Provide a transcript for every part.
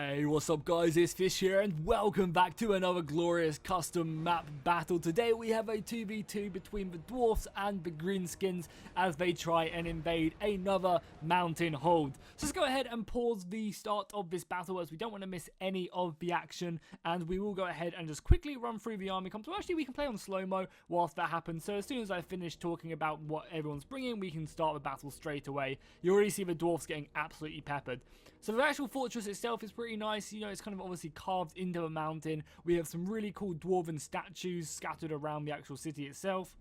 Hey, what's up guys, it's Fish here and welcome back to another glorious custom map battle. Today we have a 2v2 between the Dwarfs and the Greenskins as they try and invade another mountain hold. So let's go ahead and pause the start of this battle as we don't want to miss any of the action, and we will go ahead and just quickly run through the army comps. Well, actually we can play on slow-mo whilst that happens, so as soon as I finish talking about what everyone's bringing, we can start the battle straight away. You already see the Dwarfs getting absolutely peppered. So the actual fortress itself is pretty nice. You know, it's kind of obviously carved into a mountain. We have some really cool dwarven statues scattered around the actual city itself.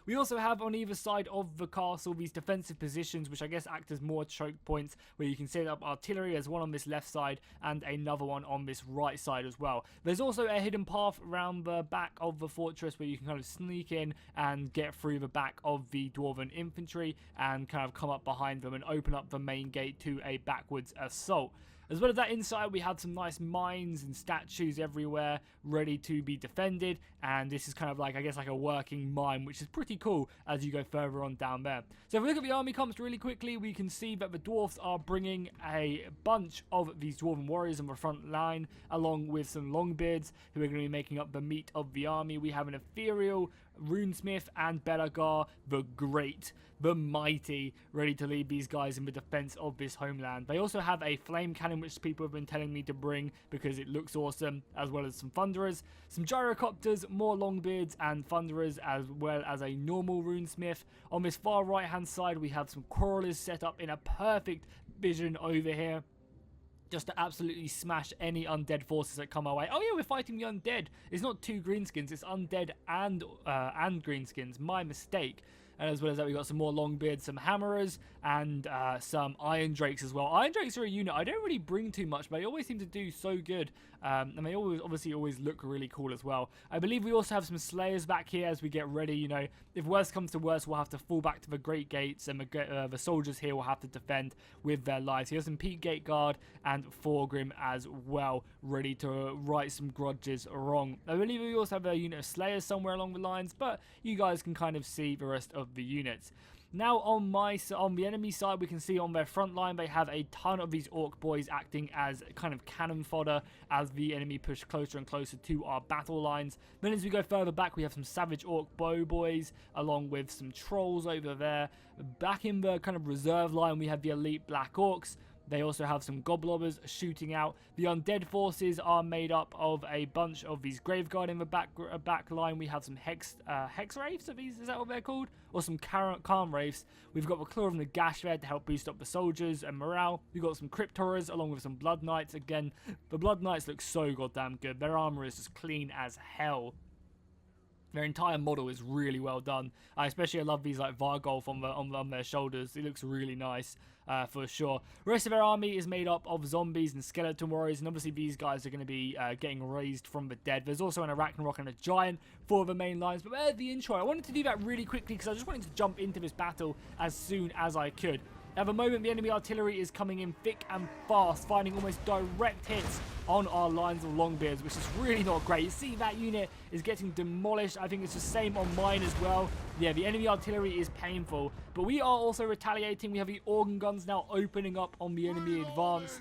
We also have on either side of the castle these defensive positions, which I guess act as more choke points, where you can set up artillery. There's one on this left side and another one on this right side as well. There's also a hidden path around the back of the fortress where you can kind of sneak in and get through the back of the dwarven infantry and kind of come up behind them and open up the main gate to a backwards assault. As well as that, inside we had some nice mines and statues everywhere ready to be defended, and this is kind of like, I guess, like a working mine, which is pretty cool as you go further on down there. So if we look at the army comps really quickly, we can see that the Dwarfs are bringing a bunch of these Dwarven warriors on the front line, along with some Longbeards who are going to be making up the meat of the army. We have an ethereal Runesmith and Belagar the Great, the Mighty, ready to lead these guys in the defense of this homeland. They also have a flame cannon, which people have been telling me to bring because it looks awesome, as well as some thunderers, some gyrocopters, more Longbeards and thunderers, as well as a normal Runesmith. On this far right hand side we have some crawlers set up in a perfect vision over here, just to absolutely smash any undead forces that come our way. Oh yeah, we're fighting the undead. It's not two greenskins, it's undead and greenskins. My mistake. And as well as that, we got some more Longbeards, some Hammerers, and some Iron Drakes as well. Iron Drakes are a unit I don't really bring too much, but they always seem to do so good. And they always look really cool as well. I believe we also have some Slayers back here as we get ready. You know, if worse comes to worse, we'll have to fall back to the Great Gates, and the soldiers here will have to defend with their lives. Here's some Peak Gate Guard and Thorgrim as well, ready to right some grudges wrong. I believe we also have a unit of Slayers somewhere along the lines, but you guys can kind of see the rest of the units. Now on the enemy side, we can see on their front line they have a ton of these orc boys acting as kind of cannon fodder as the enemy push closer and closer to our battle lines. Then as we go further back, we have some savage orc bow boys along with some trolls over there. Back in the kind of reserve line, we have the elite black orcs. They also have some goblobbers shooting out. The undead forces are made up of a bunch of these graveguard in the back line. We have some hex wraiths. Is that what they're called? Or some calm wraiths. We've got the claw of the gash there to help boost up the soldiers and morale. We've got some crypt horrors along with some blood knights. Again, the blood knights look so goddamn good. Their armor is just clean as hell. Their entire model is really well done. I love these like Vargolf on their shoulders. It looks really nice for sure. The rest of their army is made up of zombies and skeleton warriors, and obviously these guys are going to be getting raised from the dead. There's also an Arachnarok and a giant for the main lines. But there's the intro. I wanted to do that really quickly because I just wanted to jump into this battle as soon as I could. At the moment, the enemy artillery is coming in thick and fast, finding almost direct hits on our lines of Longbeards, which is really not great. You see that unit is getting demolished. I think it's the same on mine as well. Yeah, the enemy artillery is painful, but we are also retaliating. We have the organ guns now opening up on the enemy advance.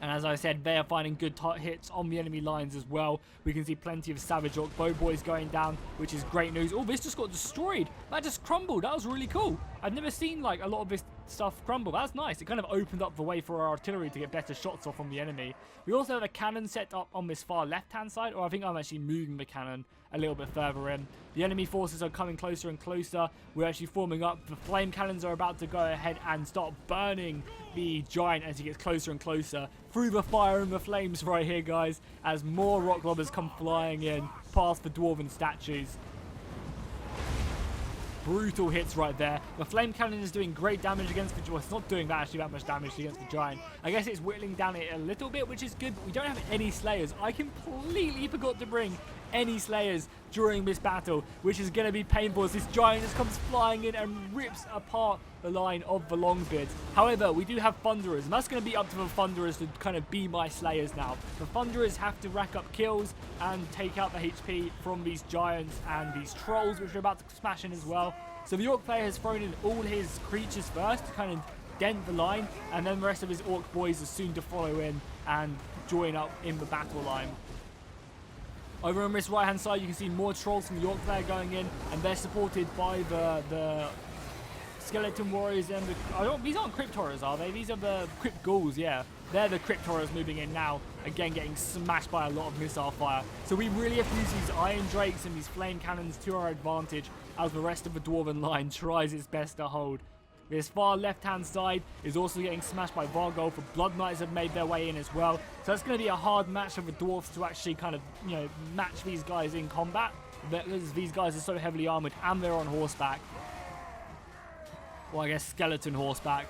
And as I said, they are finding good hits on the enemy lines as well. We can see plenty of Savage Orc Bow Boys going down, which is great news. Oh, this just got destroyed. That just crumbled. That was really cool. I've never seen like a lot of this stuff crumble. That's nice. It kind of opened up the way for our artillery to get better shots off on the enemy. We also have a cannon set up on this far left-hand side, or I think I'm actually moving the cannon a little bit further in. The enemy forces are coming closer and closer. We're actually forming up. The flame cannons are about to go ahead and start burning the giant as he gets closer and closer through the fire and the flames right here, guys, as more rock lobbers come flying in past the dwarven statues. Brutal hits right there. The flame cannon is doing great damage against the giant. It's not doing that much damage against the giant. I guess it's whittling down it a little bit, which is good, but we don't have any slayers. I completely forgot to bring any slayers during this battle, which is going to be painful as this giant just comes flying in and rips apart the line of the Longbeards. However, we do have Thunderers, and that's going to be up to the Thunderers to kind of be my slayers now. The Thunderers have to rack up kills and take out the HP from these giants and these trolls, which are about to smash in as well. So the Orc player has thrown in all his creatures first to kind of dent the line, and then the rest of his orc boys are soon to follow in and join up in the battle line. Over on this right hand side, you can see more trolls from the orc player going in, and they're supported by the skeleton warriors and these aren't crypt horrors, are they? These are the crypt ghouls, yeah. They're the crypt horrors moving in now, again getting smashed by a lot of missile fire. So we really have to use these iron drakes and these flame cannons to our advantage as the rest of the dwarven line tries its best to hold. This far left-hand side is also getting smashed by Vargolf. The Blood Knights have made their way in as well. So it's going to be a hard match for the Dwarfs to actually kind of, you know, match these guys in combat. Because these guys are so heavily armored and they're on horseback. Well, I guess skeleton horseback.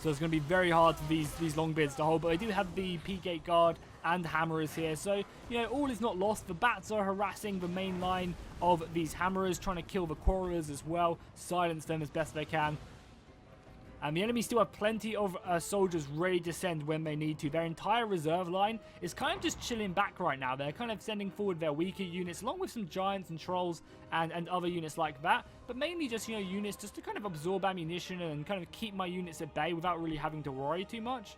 So it's going to be very hard for these Longbeards to hold. But they do have the P-Gate Guard and Hammerers here. So, you know, all is not lost. The Bats are harassing the main line of these Hammerers, trying to kill the Quarrelers as well. Silence them as best they can. And the enemy still have plenty of soldiers ready to send when they need to. Their entire reserve line is kind of just chilling back right now. They're kind of sending forward their weaker units, along with some giants and trolls and other units like that. But mainly just, you know, units just to kind of absorb ammunition and kind of keep my units at bay without really having to worry too much.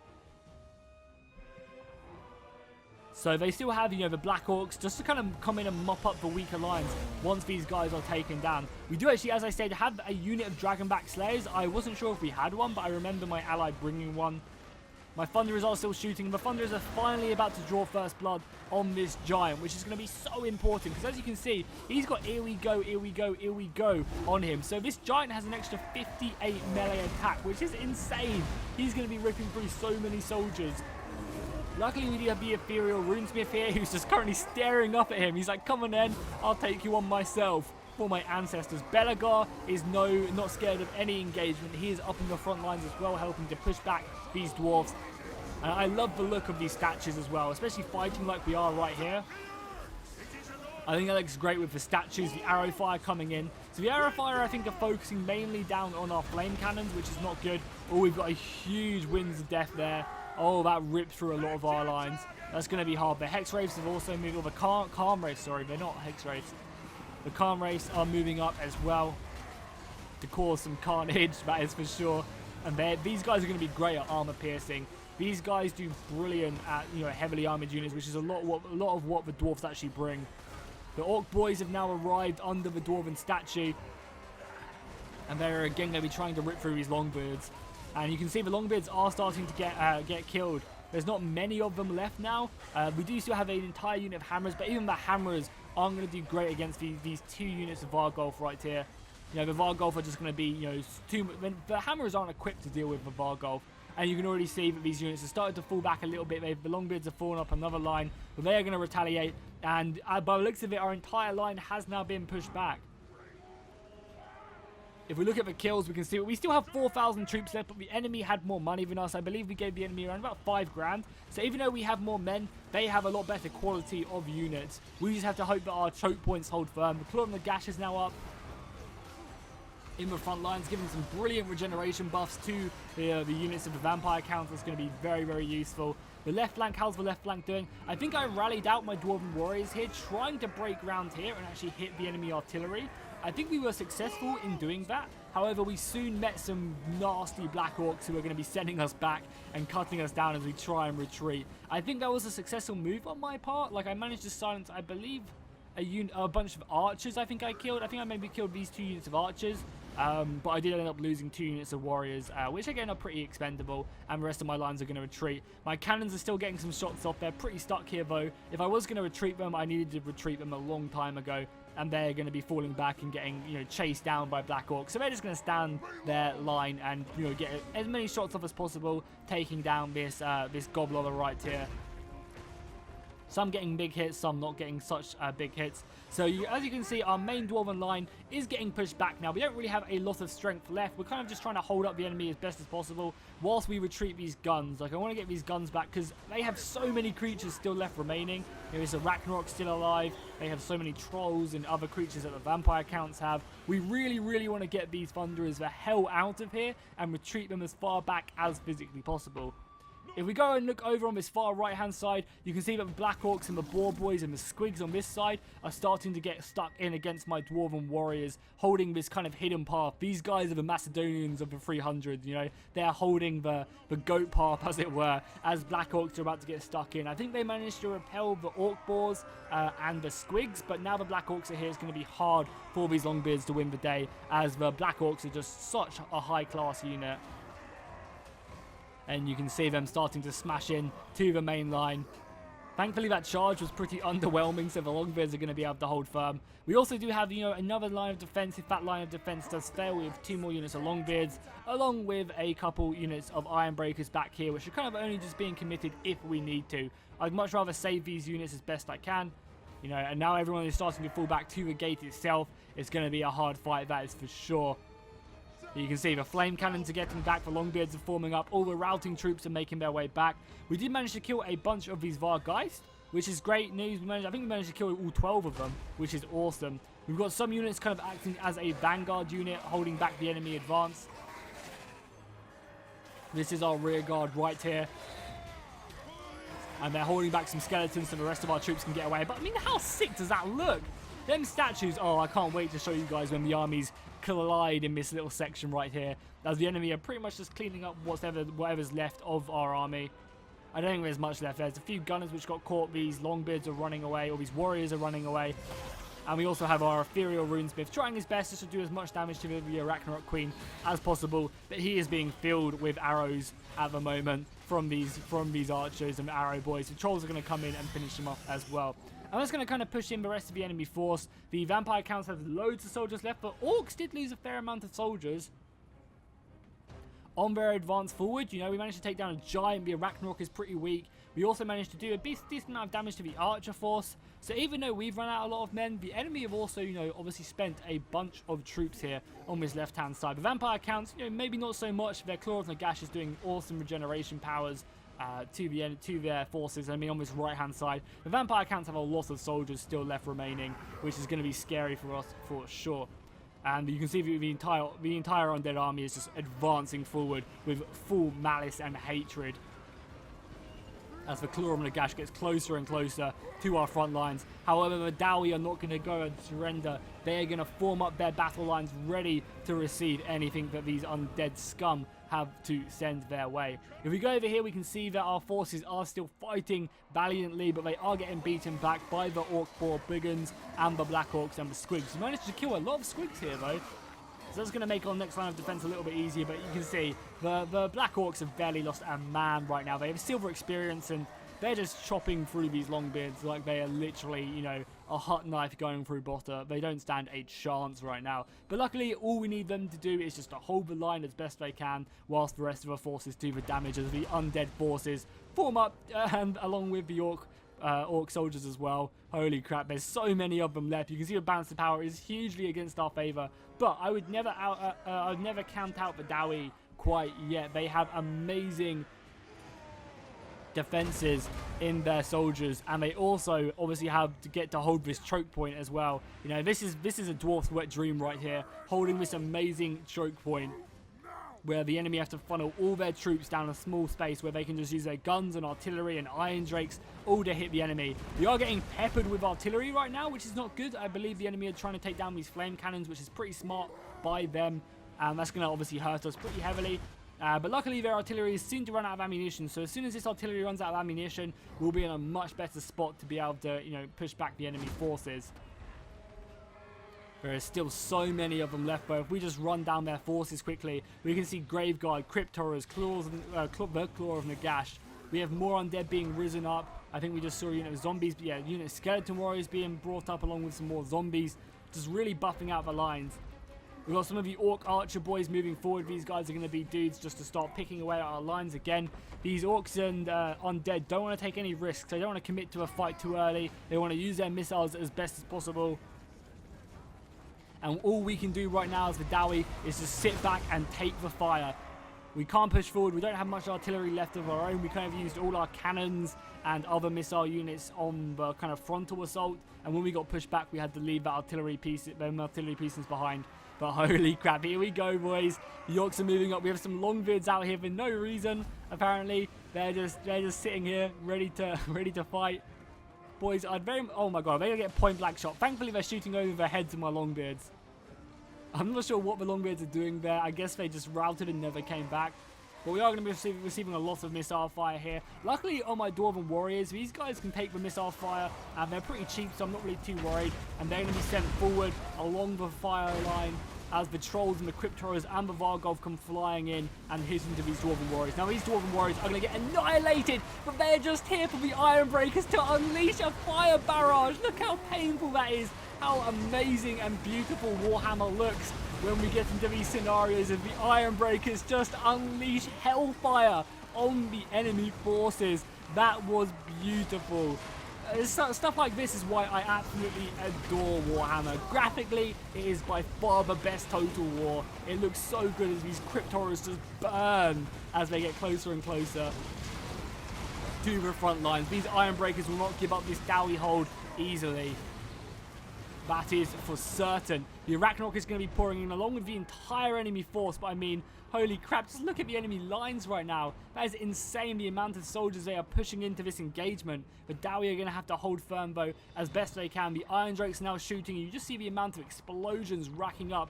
So they still have, you know, the Black Orcs just to kind of come in and mop up the weaker lines once these guys are taken down. We do actually, as I said, have a unit of Dragonback Slayers. I wasn't sure if we had one, but I remember my ally bringing one. My Thunderers are still shooting. The Thunderers are finally about to draw first blood on this giant, which is going to be so important. Because as you can see, he's got here we go, here we go, here we go on him. So this giant has an extra 58 melee attack, which is insane. He's going to be ripping through so many soldiers. Luckily, we do have the Ethereal Runesmith here, who's just currently staring up at him. He's like, come on then, I'll take you on myself for my ancestors. Belagar is not scared of any engagement. He is up in the front lines as well, helping to push back these dwarves. And I love the look of these statues as well, especially fighting like we are right here. I think that looks great with the statues, the arrow fire coming in. So the arrow fire, I think, are focusing mainly down on our flame cannons, which is not good. Oh, we've got a huge Winds of Death there. Oh, that ripped through a lot of our lines. That's going to be hard. The Hex Wraiths have also moved, or the Calm Wraiths, sorry, they're not Hex Wraiths. The Calm Wraiths are moving up as well to cause some carnage, that is for sure. And these guys are going to be great at armor piercing. These guys do brilliant at, you know, heavily armored units, which is a lot of what the dwarves actually bring. The Orc boys have now arrived under the Dwarven statue, and they're again going to be trying to rip through these Longbeards. And you can see the Longbeards are starting to get killed. There's not many of them left now. We do still have an entire unit of Hammers, but even the Hammers aren't going to do great against these two units of Vargolf right here. You know, the Vargolf are just going to be, you know, the Hammers aren't equipped to deal with the Vargolf. And you can already see that these units have started to fall back a little bit. The Longbeards have fallen up another line, but they are going to retaliate. And by the looks of it, our entire line has now been pushed back. If we look at the kills, we can see we still have 4,000 troops left, but the enemy had more money than us. I believe we gave the enemy around about 5 grand. So even though we have more men, they have a lot better quality of units. We just have to hope that our choke points hold firm. The Claw and the Gash is now up in the front lines, giving some brilliant regeneration buffs to the units of the Vampire Count. That's going to be very, very useful. The left flank, how's the left flank doing? I think I rallied out my Dwarven Warriors here, trying to break ground here and actually hit the enemy artillery. I think we were successful in doing that. However, we soon met some nasty Black Orcs who are going to be sending us back and cutting us down as we try and retreat. I think that was a successful move on my part. Like, I managed to silence, I believe, a bunch of archers I think I killed. I think I maybe killed these 2 units of archers. But I did end up losing 2 units of warriors, which again are pretty expendable, and the rest of my lines are going to retreat. My cannons are still getting some shots off. They're pretty stuck here though. If I was going to retreat them, I needed to retreat them a long time ago, and they're going to be falling back and getting, you know, chased down by Black Orcs. So they're just going to stand their line and, you know, get as many shots off as possible, taking down this Goblobber right here. Some getting big hits, some not getting such big hits. So as you can see, our main Dwarven line is getting pushed back now. We don't really have a lot of strength left. We're kind of just trying to hold up the enemy as best as possible whilst we retreat these guns. Like, I want to get these guns back because they have so many creatures still left remaining. There is a Ragnarok still alive. They have so many trolls and other creatures that the Vampire Counts have. We really, really want to get these Thunderers the hell out of here and retreat them as far back as physically possible. If we go and look over on this far right hand side, you can see that the Black Orcs and the Boar Boys and the Squigs on this side are starting to get stuck in against my Dwarven Warriors, holding this kind of hidden path. These guys are the Macedonians of the 300, you know, they're holding the goat path, as it were, as Black Orcs are about to get stuck in. I think they managed to repel the Orc Boars and the Squigs, but now the Black Orcs are here. It's going to be hard for these Longbeards to win the day, as the Black Orcs are just such a high class unit. And you can see them starting to smash in to the main line. Thankfully, that charge was pretty underwhelming, so the Longbeards are going to be able to hold firm. We also do have, you know, another line of defense. If that line of defense does fail, we have 2 more units of Longbeards, along with a couple units of Ironbreakers back here, which are kind of only just being committed if we need to. I'd much rather save these units as best I can. You know, and now everyone is starting to fall back to the gate itself. It's going to be a hard fight, that is for sure. You can see the flame cannons are getting back, the Longbeards are forming up, all the routing troops are making their way back. We did manage to kill a bunch of these Vargeist, which is great news. I think we managed to kill all 12 of them, which is awesome. We've got some units kind of acting as a vanguard unit, holding back the enemy advance. This is our rear guard right here. And they're holding back some skeletons so the rest of our troops can get away. But I mean, how sick does that look? Them statues, oh, I can't wait to show you guys when the armies collide in this little section right here, as the enemy are pretty much just cleaning up whatever's left of our army. I don't think there's much left. There's a few gunners which got caught. These Longbeards are running away, or these warriors are running away. And we also have our ethereal runesmith trying his best just to do as much damage to the Arachnarok Queen as possible, but he is being filled with arrows at the moment from these archers and arrow boys. The trolls are going to come in and finish them off as well. I'm just going to kind of push in the rest of the enemy force. The vampire counts have loads of soldiers left, but orcs did lose a fair amount of soldiers on their advance forward. You know, we managed to take down a giant. The Arachnarok is pretty weak. We also managed to do a decent amount of damage to the archer force. So even though we've run out a lot of men, the enemy have also, you know, obviously spent a bunch of troops here on this left-hand side. The vampire counts, you know, maybe not so much. Their Claw of Nagash is doing awesome regeneration powers to their forces. I mean, on this right-hand side, the vampire counts have a lot of soldiers still left remaining, which is going to be scary for us for sure. And you can see the entire undead army is just advancing forward with full malice and hatred, as the Claw of Nagash gets closer and closer to our front lines. However, the Dowie are not going to go and surrender. They are going to form up their battle lines ready to receive anything that these undead scum have to send their way. If we go over here, we can see that our forces are still fighting valiantly, but they are getting beaten back by the Orc Boar Brigands and the Black Orcs and the Squigs. We managed to kill a lot of Squigs here, though. So that's going to make our next line of defense a little bit easier, but you can see the Black Orcs have barely lost a man right now. They have silver experience, and they're just chopping through these Longbeards like they are literally, you know, a hot knife going through butter. They don't stand a chance right now. But luckily, all we need them to do is just to hold the line as best they can, whilst the rest of our forces do the damage as the undead forces form up, and along with the Orc soldiers as well. Holy crap, there's so many of them left. You can see the balance of power is hugely against our favor, but I would never count out the Dowie quite yet. They have amazing defenses in their soldiers, and they also obviously have to get to hold this choke point as well. You know, this is a Dwarf's wet dream right here, holding this amazing choke point, where the enemy have to funnel all their troops down a small space where they can just use their guns and artillery and iron drakes all to hit the enemy. We are getting peppered with artillery right now, which is not good. I believe the enemy are trying to take down these flame cannons, which is pretty smart by them, and that's going to obviously hurt us pretty heavily. But luckily their artillery seem to run out of ammunition, so as soon as this artillery runs out of ammunition, we'll be in a much better spot to be able to, you know, push back the enemy forces. There is still so many of them left, but if we just run down their forces quickly, we can see Graveguard, Crypt Horrors, the Claw of Nagash. We have more undead being risen up. I think we just saw, you know, zombies, yeah, unit skeleton warriors being brought up along with some more zombies, just really buffing out the lines. We've got some of the Orc Archer boys moving forward. These guys are going to be dudes just to start picking away at our lines again. These Orcs and Undead don't want to take any risks. They don't want to commit to a fight too early. They want to use their missiles as best as possible. And all we can do right now as the Dowie is just sit back and take the fire. We can't push forward. We don't have much artillery left of our own. We kind of used all our cannons and other missile units on the kind of frontal assault. And when we got pushed back, we had to leave that artillery pieces behind. But holy crap, here we go, boys. The Orcs are moving up. We have some Longbeards out here for no reason, apparently. They're just sitting here, ready to fight. Boys, oh my god, they're gonna get point blank shot. Thankfully, they're shooting over the heads of my longbeards. I'm not sure what the longbeards are doing there. I guess they just routed and never came back. But we are going to be receiving a lot of missile fire here. Luckily, on my Dwarven warriors, these guys can take the missile fire, and they're pretty cheap, so I'm not really too worried. And they're going to be sent forward along the fire line as the trolls and the cryptoras and the Vargolf come flying in and hit into these Dwarven warriors. Now, these Dwarven warriors are going to get annihilated, but they're just here for the Iron Breakers to unleash a fire barrage. Look how painful that is. How amazing and beautiful Warhammer looks when we get into these scenarios of the Iron Breakers just unleash hellfire on the enemy forces. That was beautiful. Stuff like this is why I absolutely adore Warhammer. Graphically, it is by far the best Total War. It looks so good as these cryptoras just burn as they get closer and closer to the front lines. These Iron Breakers will not give up this Dowie hold easily. That is for certain. The Arachnarok is going to be pouring in along with the entire enemy force, but I mean, holy crap, just look at the enemy lines right now. That is insane, the amount of soldiers they are pushing into this engagement. The Dowie are going to have to hold firm though as best they can. The Iron Drakes are now shooting. You just see the amount of explosions racking up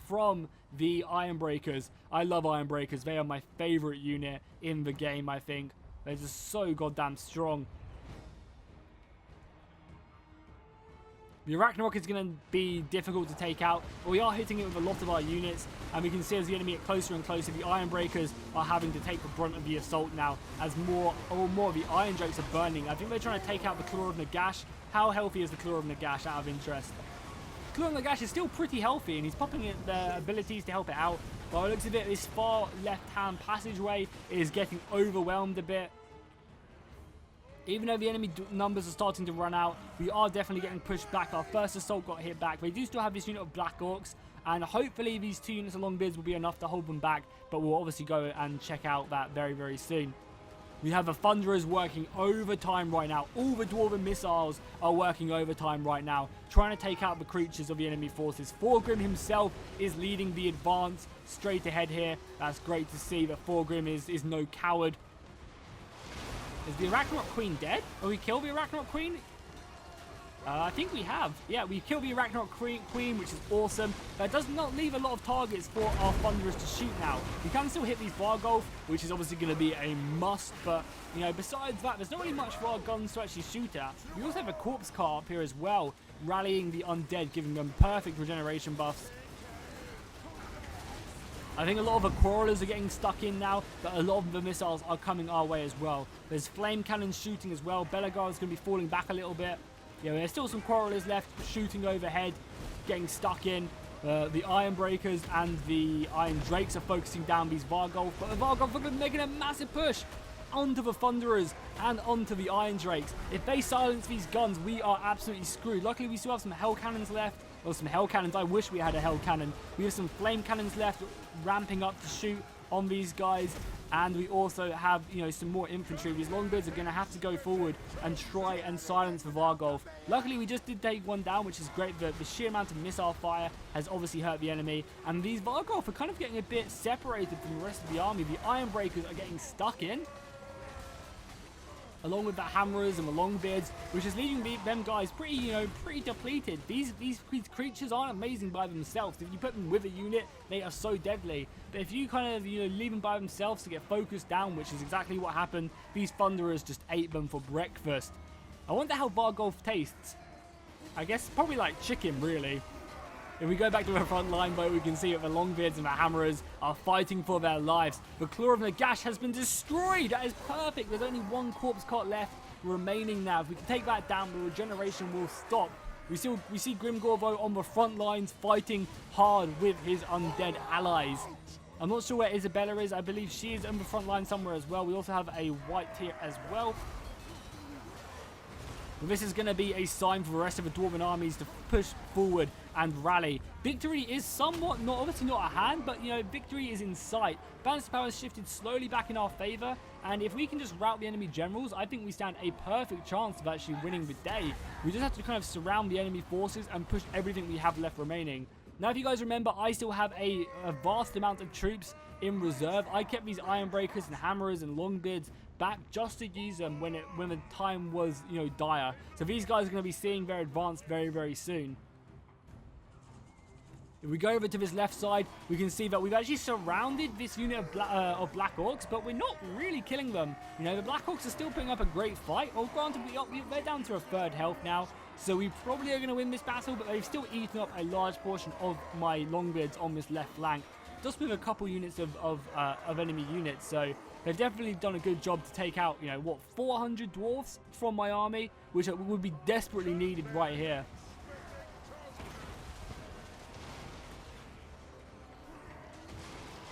from the Iron Breakers. I love Iron Breakers. They are my favorite unit in the game, I think. They're just so goddamn strong. The Arachnarok is going to be difficult to take out, but we are hitting it with a lot of our units, and we can see as the enemy get closer and closer, the Iron Breakers are having to take the brunt of the assault now, as more of the Iron Drakes are burning. I think they're trying to take out the Claw of Nagash. How healthy is the Claw of Nagash, out of interest? Claw of Nagash is still pretty healthy, and he's popping in the abilities to help it out. By the looks of it, this far left-hand passageway is getting overwhelmed a bit. Even though the enemy numbers are starting to run out, we are definitely getting pushed back. Our first assault got hit back. They do still have this unit of Black Orcs, and hopefully these 2 units of Longbeards will be enough to hold them back, but we'll obviously go and check out that very, very soon. We have the Thunderers working overtime right now. All the Dwarven missiles are working overtime right now, trying to take out the creatures of the enemy forces. Thorgrim himself is leading the advance straight ahead here. That's great to see that Thorgrim is no coward. Is the Arachnarok Queen dead? Have we killed the Arachnarok Queen? I think we have. Yeah, we killed the Arachnarok Queen, which is awesome. That does not leave a lot of targets for our Thunderers to shoot now. We can still hit these Vargolf, which is obviously going to be a must. But, you know, besides that, there's not really much for our guns to actually shoot at. We also have a Corpse Cart up here as well, rallying the undead, giving them perfect regeneration buffs. I think a lot of the Quarrelers are getting stuck in now, but a lot of the missiles are coming our way as well. There's Flame Cannons shooting as well. Belagar is going to be falling back a little bit. Yeah, there's still some Quarrelers left shooting overhead, getting stuck in. The Iron Breakers and the Iron Drakes are focusing down these Vargolf, but the Vargolf are making a massive push onto the Thunderers and onto the Iron Drakes. If they silence these guns, we are absolutely screwed. Luckily, we still have some Hell Cannons left. Or some Hell Cannons. I wish we had a Hell Cannon. We have some Flame Cannons left, ramping up to shoot on these guys. And we also have, you know, some more infantry. These Longbeards are going to have to go forward and try and silence the Vargolf. Luckily, we just did take one down, which is great. The sheer amount of missile fire has obviously hurt the enemy. And these Vargolf are kind of getting a bit separated from the rest of the army. The Iron Breakers are getting stuck in, along with the Hammerers and the Longbeards, which is leaving them guys pretty depleted. These creatures aren't amazing by themselves. If you put them with a unit, they are so deadly. But if you kind of, leave them by themselves to get focused down, which is exactly what happened, these Thunderers just ate them for breakfast. I wonder how Vargolf tastes. I guess probably like chicken, really. If we go back to the front line, though, we can see that the Longbeards and the Hammerers are fighting for their lives. The Claw of Nagash has been destroyed. That is perfect. There's only one Corpse Cart left remaining now. If we can take that down, the regeneration will stop. We see Grimgor, though, on the front lines fighting hard with his undead allies. I'm not sure where Isabella is. I believe she is on the front line somewhere as well. We also have a White here as well. Well, this is going to be a sign for the rest of the Dwarven armies to push forward and rally. Victory is somewhat, obviously not at hand, but, victory is in sight. Balance of power has shifted slowly back in our favor, and if we can just rout the enemy generals, I think we stand a perfect chance of actually winning the day. We just have to kind of surround the enemy forces and push everything we have left remaining. Now, if you guys remember, I still have a vast amount of troops in reserve. I kept these iron breakers and hammerers and longbeards back just to use them when the time was, you know, dire. So these guys are going to be seeing their advance very, very soon. If we go over to this left side, we can see that we've actually surrounded this unit of Black Orcs, but we're not really killing them. You know, the Black Orcs are still putting up a great fight. Oh, granted, they're down to a third health now, so we probably are going to win this battle, but they've still eaten up a large portion of my Longbeards on this left flank, just with a couple units of enemy units. So they've definitely done a good job to take out, you know, what, 400 Dwarfs from my army, which would be desperately needed right here.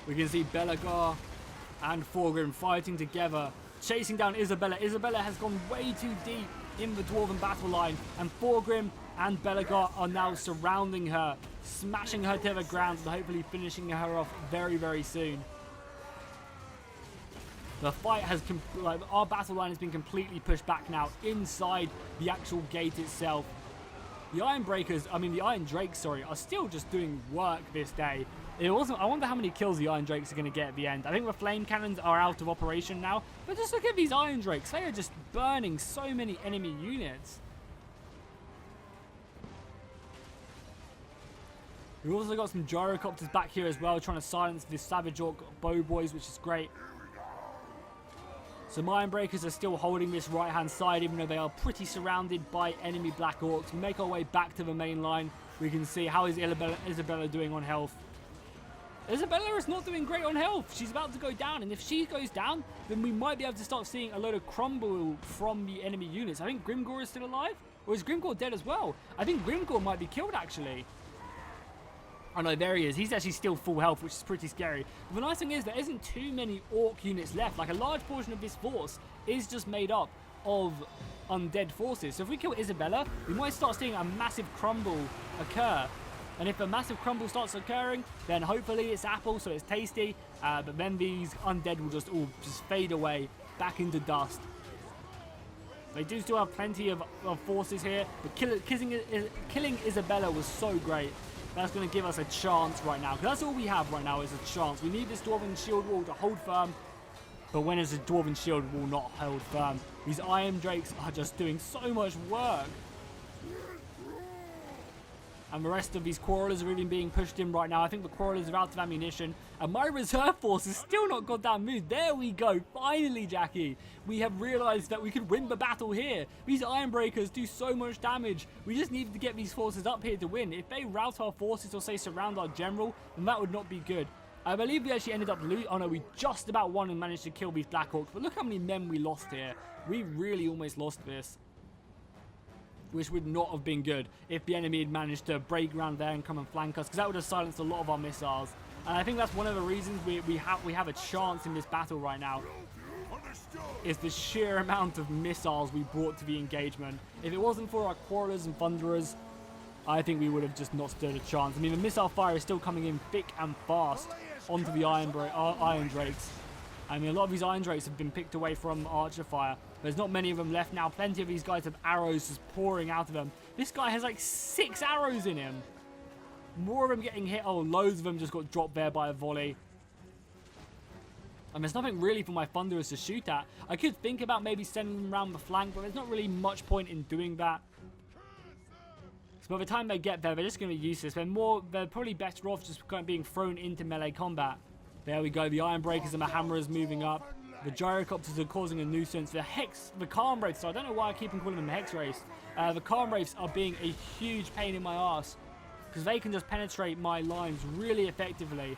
We can see Belagar and Thorgrim fighting together, chasing down Isabella. Isabella has gone way too deep in the Dwarven battle line, and Thorgrim and Belagar are now surrounding her, smashing her to the ground and hopefully finishing her off very, very soon. The fight has, our battle line has been completely pushed back now inside the actual gate itself. The Iron Breakers, I mean the Iron Drakes, sorry, are still just doing work this day. I wonder how many kills the Iron Drakes are going to get at the end. I think the Flame Cannons are out of operation now, but just look at these Iron Drakes. They are just burning so many enemy units. We've also got some Gyrocopters back here as well, trying to silence the Savage Orc bow boys, which is great. So Iron Breakers are still holding this right-hand side, even though they are pretty surrounded by enemy Black Orcs. We make our way back to the main line. We can see how is Isabella doing on health. Isabella is not doing great on health. She's about to go down, and if she goes down, then we might be able to start seeing a load of crumble from the enemy units. I think Grimgor is still alive, or is Grimgor dead as well? I think Grimgor might be killed, actually. Oh no, there he is. He's actually still full health, which is pretty scary. But the nice thing is there isn't too many Orc units left. Like, a large portion of this force is just made up of undead forces. So if we kill Isabella, we might start seeing a massive crumble occur. And if a massive crumble starts occurring, then hopefully it's apple, so it's tasty. But then these undead will just all fade away back into dust. They do still have plenty of forces here, but killing Isabella was so great. That's going to give us a chance right now. Because that's all we have right now is a chance. We need this Dwarven Shield Wall to hold firm. But when is the Dwarven Shield Wall not hold firm? These Iron Drakes are just doing so much work. And the rest of these Quarrelers are even being pushed in right now. I think the Quarrelers are out of ammunition. And my reserve force is still not goddamn moved. There we go. Finally, Jackie. We have realized that we could win the battle here. These Iron Breakers do so much damage. We just needed to get these forces up here to win. If they rout our forces or say surround our general, then that would not be good. I believe we actually ended up losing. Oh no, we just about won and managed to kill these Black Orcs. But look how many men we lost here. We really almost lost this. Which would not have been good if the enemy had managed to break around there and come and flank us, because that would have silenced a lot of our missiles. And I think that's one of the reasons we have a chance in this battle right now, is the sheer amount of missiles we brought to the engagement. If it wasn't for our Quarrelers and Thunderers, I think we would have just not stood a chance. I mean, the missile fire is still coming in thick and fast onto the Iron Drakes. I mean, a lot of these Iron Drakes have been picked away from Archer fire. There's not many of them left now. Plenty of these guys have arrows just pouring out of them. This guy has like 6 arrows in him. More of them getting hit. Oh, loads of them just got dropped there by a volley. And there's nothing really for my Thunderers to shoot at. I could think about maybe sending them around the flank, but there's not really much point in doing that. So by the time they get there, they're just going to be useless. They're probably better off just kind of being thrown into melee combat. There we go. The Iron Breakers and the Hammerers moving up. The Gyrocopters are causing a nuisance. The Calm Wraiths, so I don't know why I keep on calling them the Hex Wraiths. The Calm Wraiths are being a huge pain in my ass, because they can just penetrate my lines really effectively.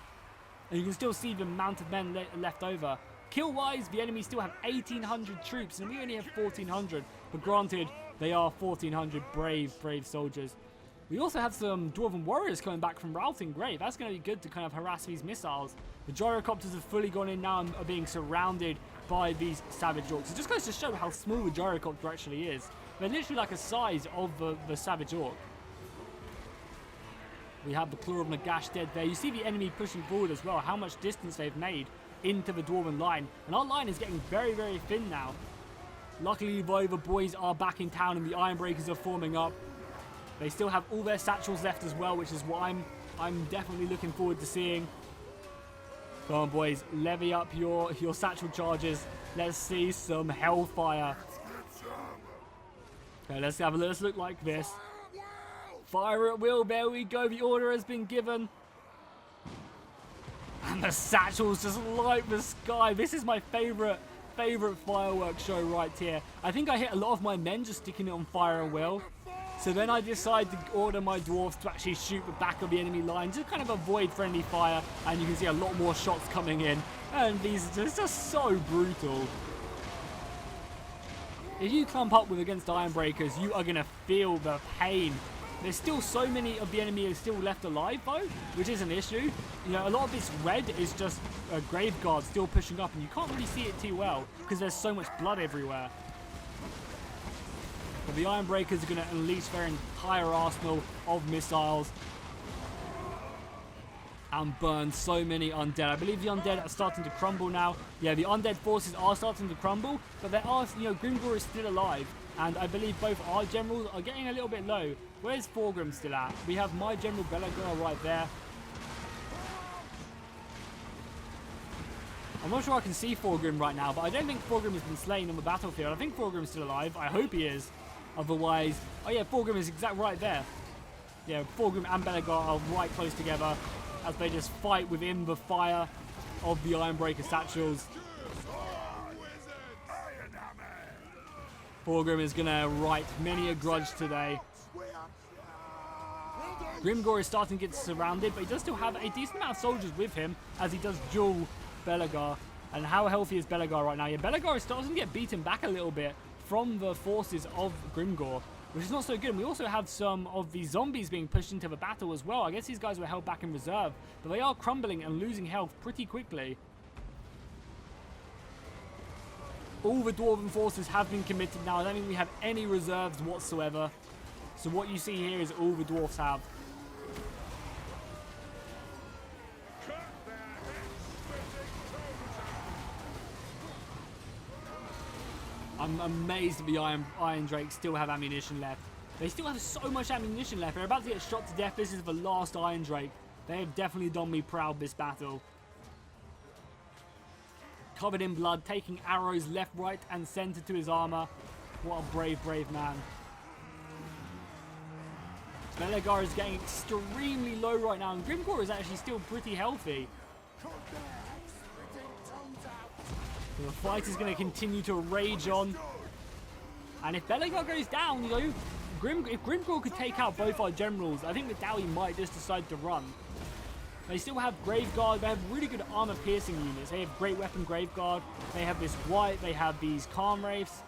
And you can still see the amount of men left over. Kill-wise, the enemy still have 1,800 troops, and we only have 1,400. But granted, they are 1,400 brave soldiers. We also have some Dwarven Warriors coming back from routing. Great, that's going to be good to kind of harass these missiles. The Gyrocopters have fully gone in now and are being surrounded by these Savage Orcs. It just goes to show how small the Gyrocopter actually is. They're literally like a size of the Savage Orc. We have the Claw of Nagash dead there. You see the enemy pushing forward as well, how much distance they've made into the Dwarven line. And our line is getting very, very thin now. Luckily, the boys are back in town and the Iron Breakers are forming up. They still have all their satchels left as well, which is what I'm I'm definitely looking forward to seeing. Come on, boys. Levy up your satchel charges. Let's see some hellfire. Okay, let's have a look like this. Fire at will. There we go. The order has been given. And the satchels just light the sky. This is my favorite fireworks show right here. I think I hit a lot of my men just sticking it on fire at will. So then I decide to order my dwarves to actually shoot the back of the enemy line, just kind of avoid friendly fire, and you can see a lot more shots coming in. And these are just so brutal. If you clump up with against Ironbreakers, you are going to feel the pain. There's still so many of the enemy is still left alive though, which is an issue. You know, a lot of this red is just a grave guard still pushing up, and you can't really see it too well because there's so much blood everywhere. But the Ironbreakers are going to unleash their entire arsenal of missiles and burn so many undead. I believe the undead are starting to crumble now. Yeah, the undead forces are starting to crumble, but there are, you know, Grimgor is still alive, and I believe both our generals are getting a little bit low. Where's Thorgrim still at? We have my general Belagor right there. I'm not sure I can see Thorgrim right now, but I don't think Thorgrim has been slain on the battlefield. I think Thorgrim is still alive. I hope he is. Otherwise, oh yeah, Thorgrim is exactly right there. Yeah, Thorgrim and Belagor are right close together as they just fight within the fire of the Ironbreaker satchels. Thorgrim is going to right many a grudge today. Grimgor is starting to get surrounded, but he does still have a decent amount of soldiers with him as he does duel Belagor. And how healthy is Belagor right now? Yeah, Belagor is starting to get beaten back a little bit from the forces of Grimgor, which is not so good. And we also have some of the zombies being pushed into the battle as well. I guess these guys were held back in reserve, but they are crumbling and losing health pretty quickly. All the Dwarven forces have been committed now. I don't think we have any reserves whatsoever. So what you see here is all the Dwarfs have. I'm amazed that the Iron Drakes still have ammunition left. They still have so much ammunition left. They're about to get shot to death. This is the last Iron Drake. They have definitely done me proud this battle. Covered in blood, taking arrows left, right, and center to his armor. What a brave, brave man. Belagor is getting extremely low right now, and Grimgor is actually still pretty healthy. The fight is going to continue to rage on. And if Belagor goes down, you know, if Grimgor could take out both our generals, I think the Dowie might just decide to run. They still have Graveguard. They have really good armor-piercing units. They have Great Weapon Graveguard. They have this White. They have these Calm Wraiths.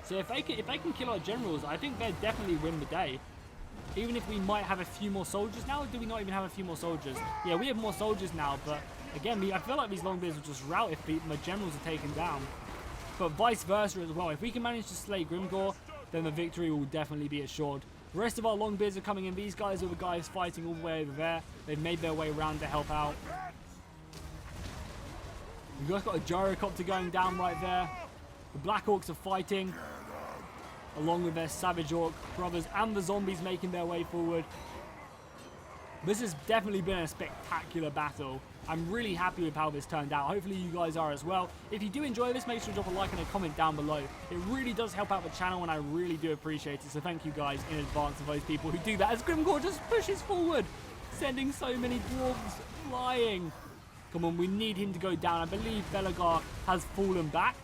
So if they can kill our generals, I think they'd definitely win the day. Even if we might have a few more soldiers now, or do we not even have a few more soldiers? Yeah, we have more soldiers now, but again, I feel like these Longbeards will just rout if my generals are taken down. But vice versa as well. If we can manage to slay Grimgor, then the victory will definitely be assured. The rest of our Longbeards are coming in. These guys are the guys fighting all the way over there. They've made their way around to help out. We've just got a gyrocopter going down right there. The Black Orcs are fighting, along with their Savage Orc brothers and the zombies making their way forward. This has definitely been a spectacular battle. I'm really happy with how this turned out. Hopefully you guys are as well. If you do enjoy this, make sure to drop a like and a comment down below. It really does help out the channel, and I really do appreciate it. So thank you guys in advance of those people who do that, as Grimgor just pushes forward, sending so many dwarves flying. Come on, we need him to go down. I believe Belagor has fallen back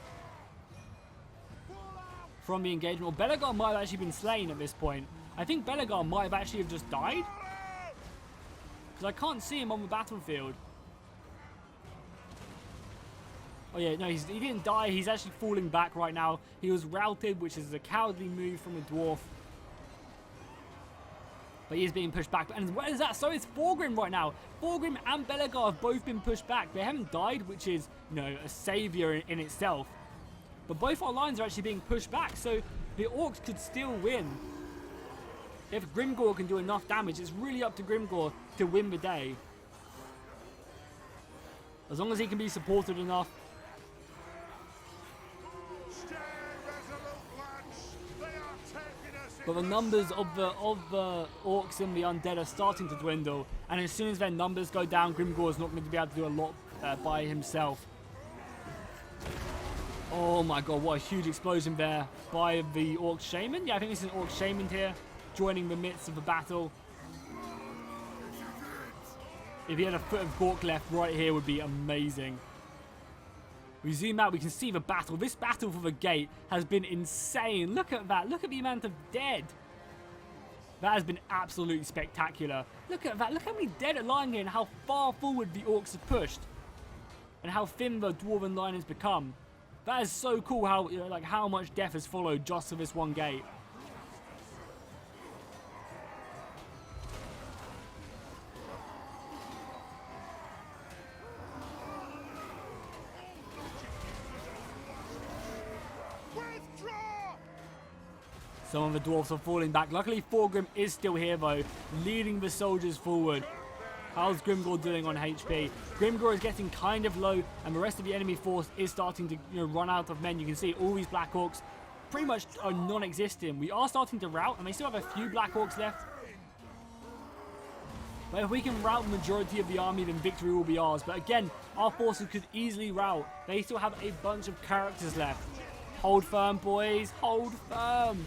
from the engagement. Or Belagor might have actually been slain at this point. I think Belagor might have actually just died, because I can't see him on the battlefield. Oh yeah, no, he didn't die. He's actually falling back right now. He was routed, which is a cowardly move from a dwarf. But he is being pushed back. And where is that? So is Thorgrim right now. Thorgrim and Belagor have both been pushed back. They haven't died, which is, you know, a savior in itself. But both our lines are actually being pushed back. So the Orcs could still win. If Grimgor can do enough damage, it's really up to Grimgor to win the day. As long as he can be supported enough. but the numbers of the orcs and the undead are starting to dwindle, and as soon as their numbers go down, Grimgor is not going to be able to do a lot by himself. Oh my god, what a huge explosion there by the Orc Shaman. Yeah, I think this is an Orc Shaman here, joining the midst of the battle. If he had a foot of Gork left right here, would be amazing. We zoom out, we can see the battle. This battle for the gate has been insane. Look at that. Look at the amount of dead. That has been absolutely spectacular. Look at that. Look how many dead are lying here and how far forward the orcs have pushed. And how thin the dwarven line has become. That is so cool how, you know, like how much death has followed just for this one gate. Some of the dwarfs are falling back. Luckily, Thorgrim is still here, though, leading the soldiers forward. How's Grimgor doing on HP? Grimgor is getting kind of low, and the rest of the enemy force is starting to, you know, run out of men. You can see all these Black Orcs pretty much are non-existent. We are starting to rout, and they still have a few Black Orcs left. But if we can rout the majority of the army, then victory will be ours. But again, our forces could easily rout. They still have a bunch of characters left. Hold firm, boys. Hold firm.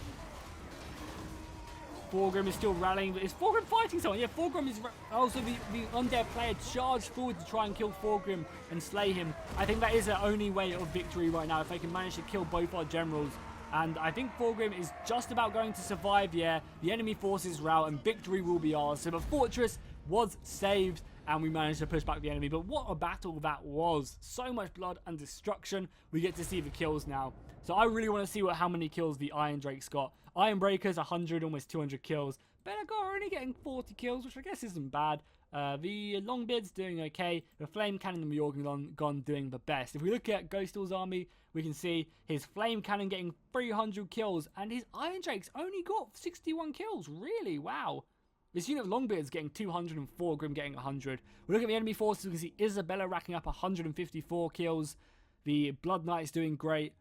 Thorgrim is still rallying, but is Thorgrim fighting someone? Yeah, Thorgrim is... Also, the undead player charged forward to try and kill Thorgrim and slay him. I think that is the only way of victory right now, if they can manage to kill both our generals. And I think Thorgrim is just about going to survive, yeah. The enemy forces rout, and victory will be ours. So the fortress was saved, and we managed to push back the enemy. But what a battle that was. So much blood and destruction. We get to see the kills now. So I really want to see how many kills the Iron Drakes got. Iron Breakers, 100, almost 200 kills. Benegor are only getting 40 kills, which I guess isn't bad. The Longbeard's doing okay. The Flame Cannon and the Jormungand doing the best. If we look at Ghostal's army, we can see his Flame Cannon getting 300 kills, and his Iron Drakes only got 61 kills. Really? Wow. This unit of Longbeard's getting 204, Grim getting 100. We look at the enemy forces, we can see Isabella racking up 154 kills. The Blood Knight's doing great.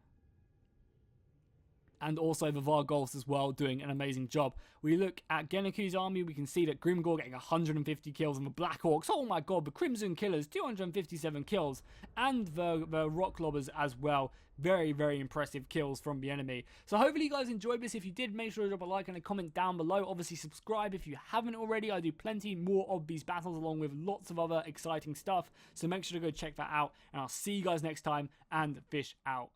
And also the Vargolfs as well, doing an amazing job. We look at Geneku's army, we can see that Grimgor getting 150 kills, and the Black Orcs, oh my god, the Crimson Killers, 257 kills, and the Rock Lobbers as well. Very, very impressive kills from the enemy. So hopefully you guys enjoyed this. If you did, make sure to drop a like and a comment down below. Obviously, subscribe if you haven't already. I do plenty more of these battles along with lots of other exciting stuff. So make sure to go check that out, and I'll see you guys next time, and fish out.